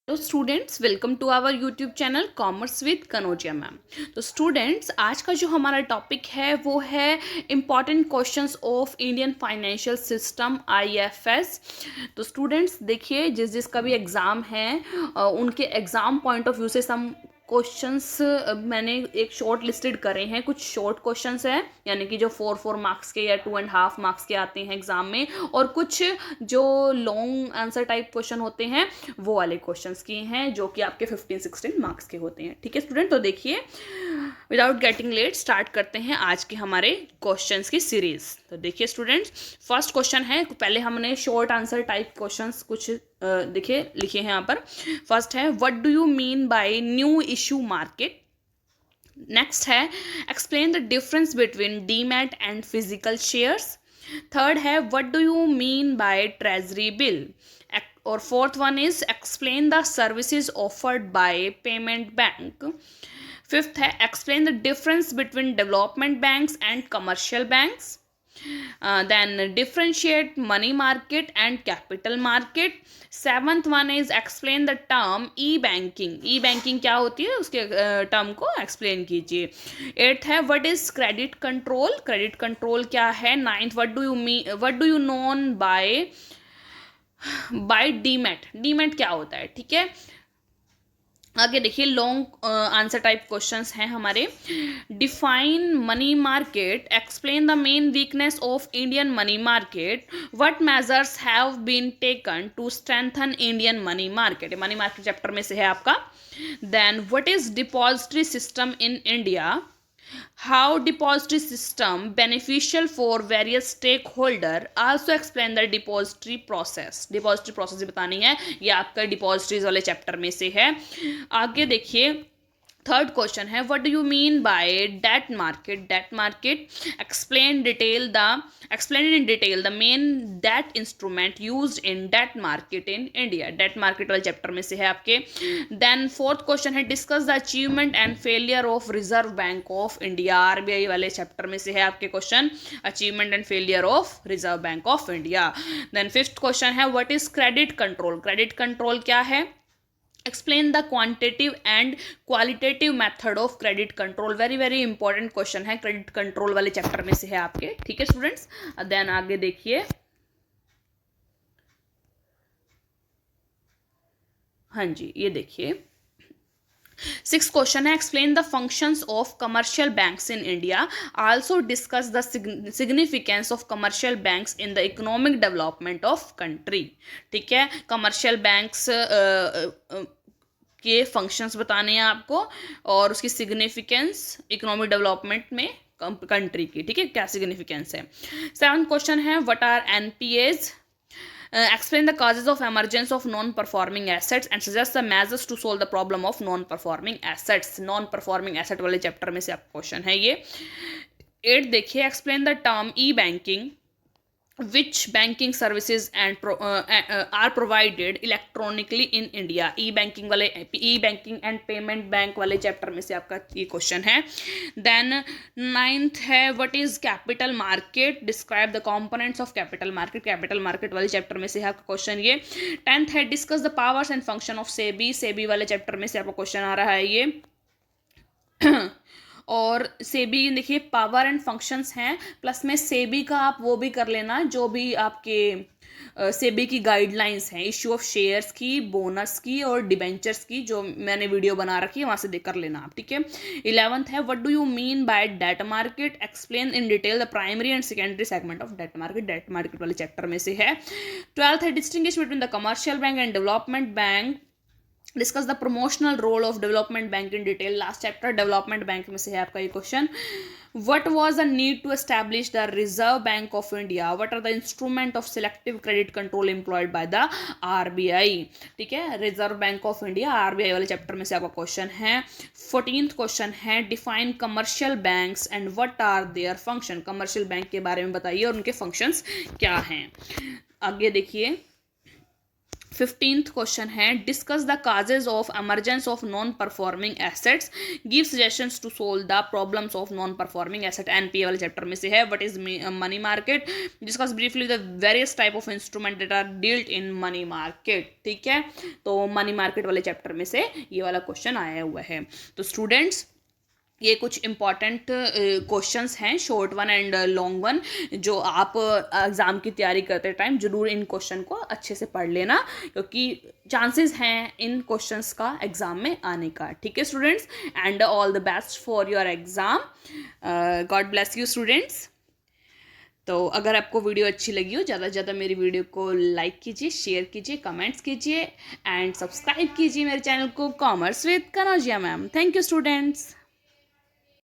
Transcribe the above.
तो students welcome to our YouTube channel commerce with Kanojia ma'am. तो students आज का जो हमारा टॉपिक है वो है important questions of Indian financial system IFS. तो स्टूडेंट्स देखिए जिस जिसका भी एग्ज़ाम है उनके एग्ज़ाम पॉइंट ऑफ व्यू से सम क्वेश्चंस मैंने एक शॉर्ट लिस्टेड करे हैं। कुछ शॉर्ट क्वेश्चंस हैं यानी कि जो 4 मार्क्स के या 2.5 मार्क्स के आते हैं एग्जाम में, और कुछ जो लॉन्ग आंसर टाइप क्वेश्चन होते हैं वो वाले क्वेश्चंस की हैं जो कि आपके 15-16 मार्क्स के होते हैं। ठीक है स्टूडेंट, तो देखिए विदाउट गेटिंग लेट स्टार्ट करते हैं आज के हमारे क्वेश्चंस की सीरीज। तो देखिए स्टूडेंट्स, फर्स्ट क्वेश्चन है, पहले हमने शॉर्ट आंसर टाइप क्वेश्चंस कुछ देखिए लिखे हैं यहाँ पर। फर्स्ट है what do you mean by new issue market. Next है explain the difference between demat and physical shares. Third है what do you mean by treasury bill. और fourth one is explain the services offered by payment bank. Fifth है explain the difference between development banks and commercial banks. Then differentiate money market and capital market. Seventh one is explain the term e-banking. E-banking क्या होती है उसके term को explain कीजिए। Eighth है what is credit control. Credit control क्या है। Ninth what do you known by demat. Demat क्या होता है। ठीक है, आगे देखिए लॉन्ग आंसर टाइप क्वेश्चंस हैं हमारे। Define money market, explain the main weakness of Indian money market, what measures have been taken to strengthen Indian money market. Money market chapter में से है आपका। Then what is depository system in India, how depository system beneficial for various stakeholder, also explain the depository process बतानी है, ये आपका depositories वाले chapter में से है। आगे देखिए थर्ड क्वेश्चन है what do you mean by debt market. Debt market explain in detail the main debt instrument used in debt market in India. Debt market वाले चैप्टर में से है आपके। देन फोर्थ क्वेश्चन है discuss the achievement and failure of Reserve Bank of India. RBI वाले chapter में से है आपके question, achievement and failure of Reserve Bank of India. Then fifth question है what is credit control. Credit control क्या है। Explain the quantitative and qualitative method of credit control. Very very important question है, credit control वाले chapter में से है आपके। ठीक है स्टूडेंट्स, देन आगे देखिए, हाँ जी ये देखिए सिक्स क्वेश्चन है explain the functions of commercial banks in India, also discuss the significance of commercial banks in the economic development of country. ठीक है, कमर्शियल बैंक्स के फंक्शंस बताने हैं आपको और उसकी सिग्निफिकेंस इकोनॉमिक डेवलपमेंट में कंट्री की। ठीक है, क्या सिग्निफिकेंस है। सेवंथ क्वेश्चन है what are NPAs, explain the causes of emergence of non-performing assets and suggest the measures to solve the problem of non-performing assets। non-performing asset वाले chapter में से आपका क्वेश्चन है ये। 8 देखिए explain the term E banking, which banking services are provided electronically in India। E banking and payment bank वाले chapter में से आपका ये क्वेश्चन है। देन नाइन्थ है what is capital market, describe the components of capital market. Capital market वाले chapter में से है आपका क्वेश्चन ये। 10th है discuss the powers and function of SEBI. SEBI वाले चैप्टर में से आपका क्वेश्चन आ रहा है ये। और सेबी देखिए पावर एंड फंक्शंस हैं, प्लस में सेबी का आप वो भी कर लेना जो भी आपके सेबी की गाइडलाइंस हैं, इश्यू ऑफ शेयर्स की, बोनस की और डिबेंचर्स की, जो मैंने वीडियो बना रखी है वहाँ से देख कर लेना आप। ठीक है। 11th है what do you mean by debt market, explain in detail the primary and secondary segment of debt market. Debt market वाले चैप्टर में से है। 12th है distinguish between the commercial bank and development bank, discuss the promotional role of development bank in detail. Last chapter development bank में से है आपका ये question. What was the need to establish the Reserve Bank of India, what are the instrument of selective credit control employed by the RBI. ठीक है, Reserve Bank of India RBI वाले chapter में से आपका क्वेश्चन है। 14th question है define commercial banks and what are their function. Commercial bank के बारे में बताइए और उनके फंक्शंस क्या हैं। आगे देखिए 15th क्वेश्चन है discuss the causes of emergence of non performing assets, give suggestions to solve the problems of non performing asset. NPA वाले चैप्टर में से है। What is money market, discuss briefly the various type of instrument that are dealt in money market. ठीक है, तो money market वाले chapter में से ये वाला क्वेश्चन आया हुआ है। तो स्टूडेंट्स ये कुछ इंपॉर्टेंट क्वेश्चंस हैं, short one and long one, जो आप एग्ज़ाम की तैयारी करते टाइम जरूर इन क्वेश्चन को अच्छे से पढ़ लेना, क्योंकि चांसेस हैं इन क्वेश्चंस का एग्ज़ाम में आने का। ठीक है students, and all the best for your exam. God bless you students. तो अगर आपको वीडियो अच्छी लगी हो, ज़्यादा से ज़्यादा मेरी वीडियो को लाइक कीजिए, शेयर कीजिए, कमेंट्स कीजिए एंड सब्सक्राइब कीजिए मेरे चैनल को commerce with Kanaujia ma'am. Thank you students.